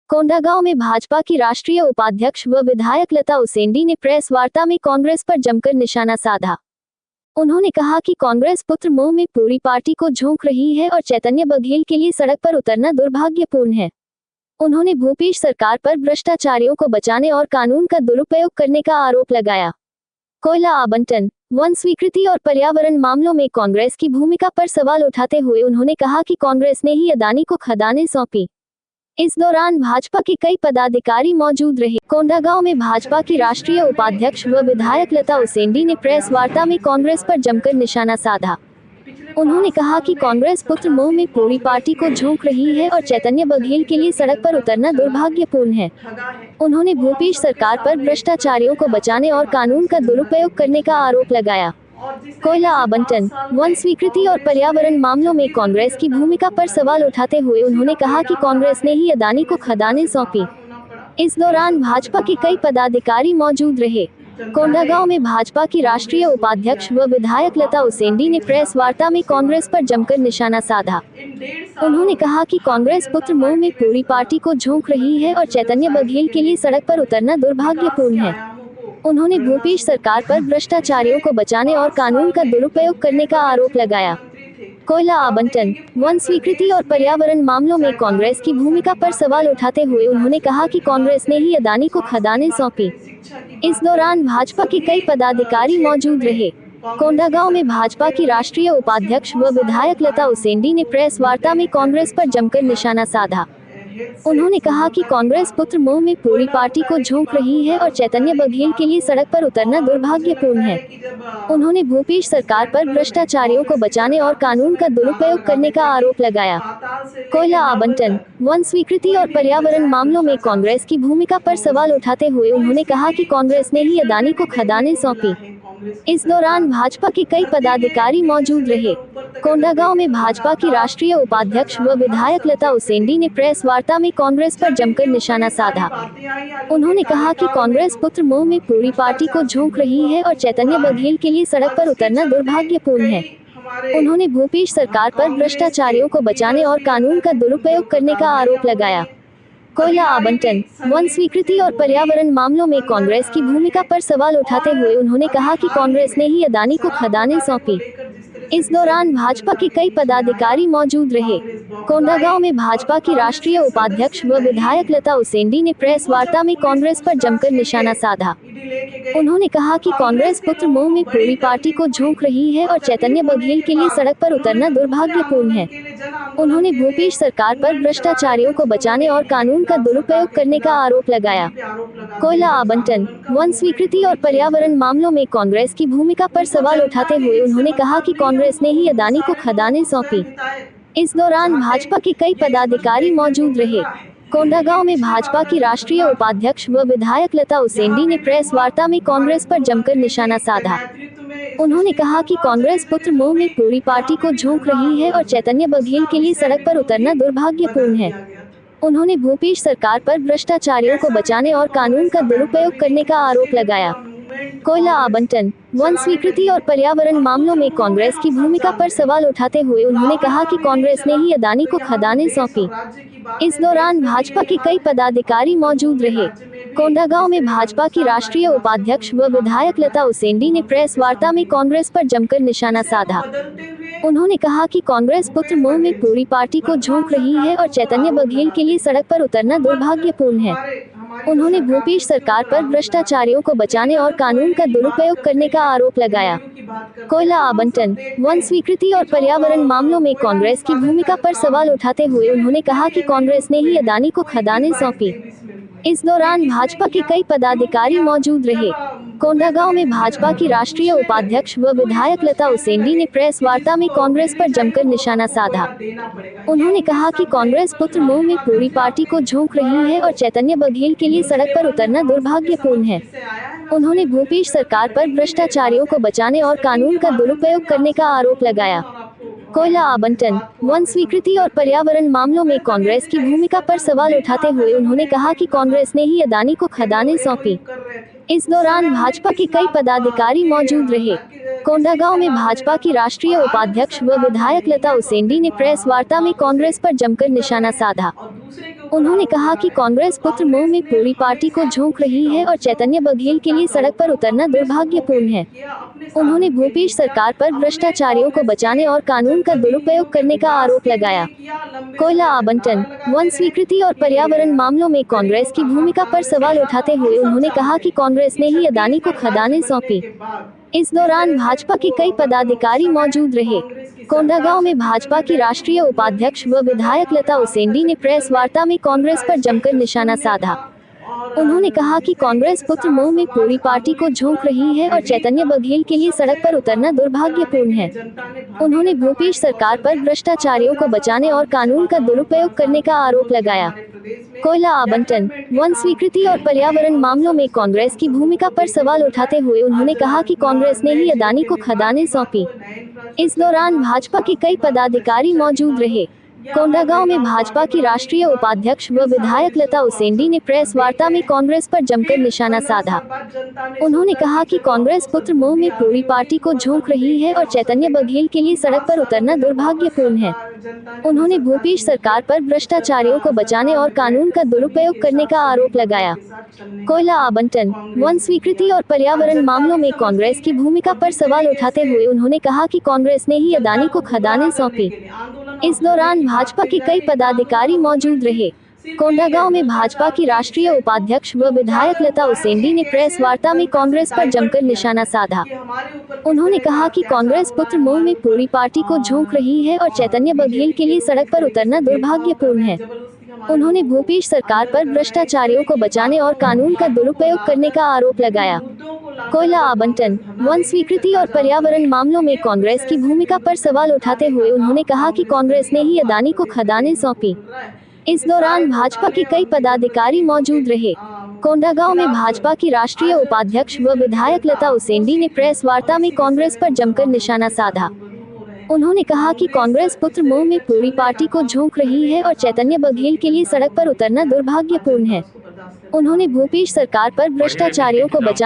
कोंडागांव में भाजपा की राष्ट्रीय उपाध्यक्ष व विधायक लता उसेंडी ने प्रेस वार्ता में कांग्रेस पर जमकर निशाना साधा। उन्होंने कहा कि कांग्रेस पुत्र मोह में पूरी पार्टी को झोंक रही है और चैतन्य बघेल के लिए सड़क पर उतरना दुर्भाग्यपूर्ण है। उन्होंने भूपेश सरकार पर भ्रष्टाचारियों को बचाने और कानून का दुरुपयोग करने का आरोप लगाया। कोयला आवंटन, वन स्वीकृति और पर्यावरण मामलों में कांग्रेस की भूमिका पर सवाल उठाते हुए उन्होंने कहा कि कांग्रेस ने ही अदानी को खदानें सौंपी। इस दौरान भाजपा के कई पदाधिकारी मौजूद रहे। कोंडागांव में भाजपा की राष्ट्रीय उपाध्यक्ष व विधायक लता उसेंडी ने प्रेस वार्ता में कांग्रेस पर जमकर निशाना साधा। उन्होंने कहा कि कांग्रेस पुत्र मोह में पूरी पार्टी को झोंक रही है और चैतन्य बघेल के लिए सड़क पर उतरना दुर्भाग्यपूर्ण है। उन्होंने भूपेश सरकार पर भ्रष्टाचारियों को बचाने और कानून का दुरुपयोग करने का आरोप लगाया। कोयला आवंटन, वन स्वीकृति और पर्यावरण मामलों में कांग्रेस की भूमिका पर सवाल उठाते हुए उन्होंने कहा कि कांग्रेस ने ही अदानी को खदानें सौंपी। इस दौरान भाजपा के कई पदाधिकारी मौजूद रहे। कोंडागांव में भाजपा की राष्ट्रीय उपाध्यक्ष व विधायक लता उसेंडी ने प्रेस वार्ता में कांग्रेस पर जमकर निशाना साधा। उन्होंने कहा कि कांग्रेस पुत्र मोह में पूरी पार्टी को झोंक रही है और चैतन्य बघेल के लिए सड़क पर उतरना दुर्भाग्यपूर्ण है। उन्होंने भूपेश सरकार पर भ्रष्टाचारियों को बचाने और कानून का दुरुपयोग करने का आरोप लगाया। कोयला आवंटन, वन स्वीकृति और पर्यावरण मामलों में कांग्रेस की भूमिका पर सवाल उठाते हुए उन्होंने कहा कि कांग्रेस ने ही अदानी को खदानें सौंपी। इस दौरान भाजपा के कई पदाधिकारी मौजूद रहे। कोंडागांव में भाजपा की राष्ट्रीय उपाध्यक्ष व विधायक लता उसेंडी ने प्रेस वार्ता में कांग्रेस पर जमकर निशाना साधा। उन्होंने कहा कि कांग्रेस पुत्र मोह में पूरी पार्टी को झोंक रही है और चैतन्य बघेल के लिए सड़क पर उतरना दुर्भाग्यपूर्ण है। उन्होंने भूपेश सरकार पर भ्रष्टाचारियों को बचाने और कानून का दुरुपयोग करने का आरोप लगाया। कोयला आवंटन, वन स्वीकृति और पर्यावरण मामलों में कांग्रेस की भूमिका पर सवाल उठाते हुए उन्होंने कहा कि कांग्रेस ने ही अदानी को खदानें सौंपी। इस दौरान भाजपा के कई पदाधिकारी मौजूद रहे। कोंडागांव में भाजपा की राष्ट्रीय उपाध्यक्ष व विधायक लता उसेंडी ने प्रेस वार्ता में कांग्रेस पर जमकर निशाना साधा। उन्होंने कहा कि कांग्रेस पुत्र मोह में पूरी पार्टी को झोंक रही है और चैतन्य बघेल के लिए सड़क पर उतरना दुर्भाग्यपूर्ण है। उन्होंने भूपेश सरकार पर भ्रष्टाचारियों को बचाने और कानून का दुरुपयोग करने का आरोप लगाया। कोयला आवंटन, वन स्वीकृति और पर्यावरण मामलों में कांग्रेस की भूमिका पर सवाल उठाते हुए उन्होंने कहा कि कांग्रेस ने ही अदानी को खदानें सौंपी। इस दौरान भाजपा के कई पदाधिकारी मौजूद रहे। कोंडागांव में भाजपा की राष्ट्रीय उपाध्यक्ष व विधायक लता उसेंडी ने प्रेस वार्ता में कांग्रेस पर जमकर निशाना साधा। उन्होंने कहा कि कांग्रेस पुत्र मोह में पूरी पार्टी को झोंक रही है और चैतन्य बघेल के लिए सड़क पर उतरना दुर्भाग्यपूर्ण है। उन्होंने भूपेश सरकार पर भ्रष्टाचारियों को बचाने और कानून का दुरुपयोग करने का आरोप लगाया। कोयला आवंटन, वन स्वीकृति और पर्यावरण मामलों में कांग्रेस की भूमिका पर सवाल उठाते हुए उन्होंने कहा कि कांग्रेस ने ही अदानी को खदानें सौंपी। इस दौरान भाजपा के कई पदाधिकारी मौजूद रहे। कोंडागांव में भाजपा की राष्ट्रीय उपाध्यक्ष व विधायक लता उसेंडी ने प्रेस वार्ता में कांग्रेस पर जमकर निशाना साधा। उन्होंने कहा कि कांग्रेस पुत्र मोह में पूरी पार्टी को झोंक रही है और चैतन्य बघेल के लिए सड़क पर उतरना दुर्भाग्यपूर्ण है। उन्होंने भूपेश सरकार पर भ्रष्टाचारियों को बचाने और कानून का दुरुपयोग करने का आरोप लगाया। कोयला आवंटन, वन स्वीकृति और पर्यावरण मामलों में कांग्रेस की भूमिका पर सवाल उठाते हुए उन्होंने कहा कि कांग्रेस ने ही अदानी को खदानें सौंपी। इस दौरान भाजपा के कई पदाधिकारी मौजूद रहे। कोंडागांव में भाजपा की राष्ट्रीय उपाध्यक्ष व विधायक लता उसेंडी ने प्रेस वार्ता में कांग्रेस पर जमकर निशाना साधा। उन्होंने कहा कि कांग्रेस पुत्र मोह में पूरी पार्टी को झोंक रही है और चैतन्य बघेल के लिए सड़क पर उतरना दुर्भाग्यपूर्ण है। उन्होंने भूपेश सरकार पर भ्रष्टाचारियों को बचाने और कानून का दुरुपयोग करने का आरोप लगाया। कोयला आवंटन, वन स्वीकृति और पर्यावरण मामलों में कांग्रेस की भूमिका पर सवाल उठाते हुए उन्होंने कहा कि कांग्रेस ने ही अदानी को खदानें सौंपी। इस दौरान भाजपा के कई पदाधिकारी मौजूद रहे। कोंडागांव में भाजपा की राष्ट्रीय उपाध्यक्ष व विधायक लता उसेंडी ने प्रेस वार्ता में कांग्रेस पर जमकर निशाना साधा। उन्होंने कहा कि कांग्रेस पुत्र मोह में पूरी पार्टी को झोंक रही है और चैतन्य बघेल के लिए सड़क पर उतरना दुर्भाग्यपूर्ण है। उन्होंने भूपेश सरकार पर भ्रष्टाचारियों को बचाने और कानून का दुरुपयोग करने का आरोप लगाया। कोयला आवंटन, वन स्वीकृति और पर्यावरण मामलों में कांग्रेस की भूमिका पर सवाल उठाते हुए उन्होंने कहा कि कांग्रेस ने ही अदानी को खदानें सौंपी। इस दौरान भाजपा के कई पदाधिकारी मौजूद रहे। कोंडागांव में भाजपा की राष्ट्रीय उपाध्यक्ष व विधायक लता उसेंडी ने प्रेस वार्ता में कांग्रेस पर जमकर निशाना साधा। उन्होंने कहा कि कांग्रेस पुत्र मुंह में पूरी पार्टी को झोंक रही है और चैतन्य बघेल के लिए सड़क पर उतरना दुर्भाग्यपूर्ण है। उन्होंने भूपेश सरकार पर भ्रष्टाचारियों को बचाने और कानून का दुरुपयोग करने का आरोप लगाया। कोयला आवंटन, वन स्वीकृति और पर्यावरण मामलों में कांग्रेस की भूमिका पर सवाल उठाते हुए उन्होंने कहा कि कांग्रेस ने ही अदानी को खदानें सौंपी। इस दौरान भाजपा के कई पदाधिकारी मौजूद रहे। कोंडागांव में भाजपा की राष्ट्रीय उपाध्यक्ष व विधायक लता उसेंडी ने प्रेस वार्ता में कांग्रेस पर जमकर निशाना साधा। उन्होंने कहा कि कांग्रेस पुत्र मुंह में पूरी पार्टी को झोंक रही है और चैतन्य बघेल के लिए सड़क पर उतरना दुर्भाग्यपूर्ण है। उन्होंने भूपेश सरकार पर भ्रष्टाचारियों को बचाने और कानून का दुरुपयोग करने का आरोप लगाया। कोयला आवंटन, वन स्वीकृति और पर्यावरण मामलों में कांग्रेस की भूमिका पर सवाल उठाते हुए उन्होंने कहा कि कांग्रेस ने ही अदानी को खदानें सौंपी। इस दौरान भाजपा के कई पदाधिकारी मौजूद रहे। कोंडागांव में भाजपा की राष्ट्रीय उपाध्यक्ष व विधायक लता उसेंडी ने प्रेस वार्ता में कांग्रेस पर जमकर निशाना साधा। उन्होंने कहा कि कांग्रेस पुत्र मुंह में पूरी पार्टी को झोंक रही है और चैतन्य बघेल के लिए सड़क पर उतरना दुर्भाग्यपूर्ण है। उन्होंने भूपेश सरकार पर भ्रष्टाचारियों को बचाने और कानून का दुरुपयोग करने का आरोप लगाया। कोयला आवंटन, वन स्वीकृति और पर्यावरण मामलों में कांग्रेस की भूमिका पर सवाल उठाते हुए उन्होंने कहा कि कांग्रेस ने ही अदानी को खदानें सौंपी। इस दौरान भाजपा के कई पदाधिकारी मौजूद रहे। कोंडागांव में भाजपा की राष्ट्रीय उपाध्यक्ष व विधायक लता उसेंडी ने प्रेस वार्ता में कांग्रेस पर जमकर निशाना साधा। उन्होंने कहा कि कांग्रेस पुत्र मुंह में पूरी पार्टी को झोंक रही है और चैतन्य बघेल के लिए सड़क पर उतरना दुर्भाग्यपूर्ण है। उन्होंने भूपेश सरकार पर भ्रष्टाचारियों को बचाने और कानून का दुरुपयोग करने का आरोप लगाया। कोयला आवंटन, वन स्वीकृति और पर्यावरण मामलों में कांग्रेस की भूमिका पर सवाल उठाते हुए उन्होंने कहा कि कांग्रेस ने ही अदानी को खदानें सौंपी। इस दौरान भाजपा के कई पदाधिकारी मौजूद रहे। कोंडागांव में भाजपा की राष्ट्रीय उपाध्यक्ष व विधायक लता उसेंडी ने प्रेस वार्ता में कांग्रेस पर जमकर निशाना साधा। उन्होंने कहा कि कांग्रेस पुत्र मुंह में पूरी पार्टी को झोंक रही है और चैतन्य बघेल के लिए सड़क पर उतरना दुर्भाग्यपूर्ण है। उन्होंने भूपेश सरकार पर भ्रष्टाचारियों को बचाने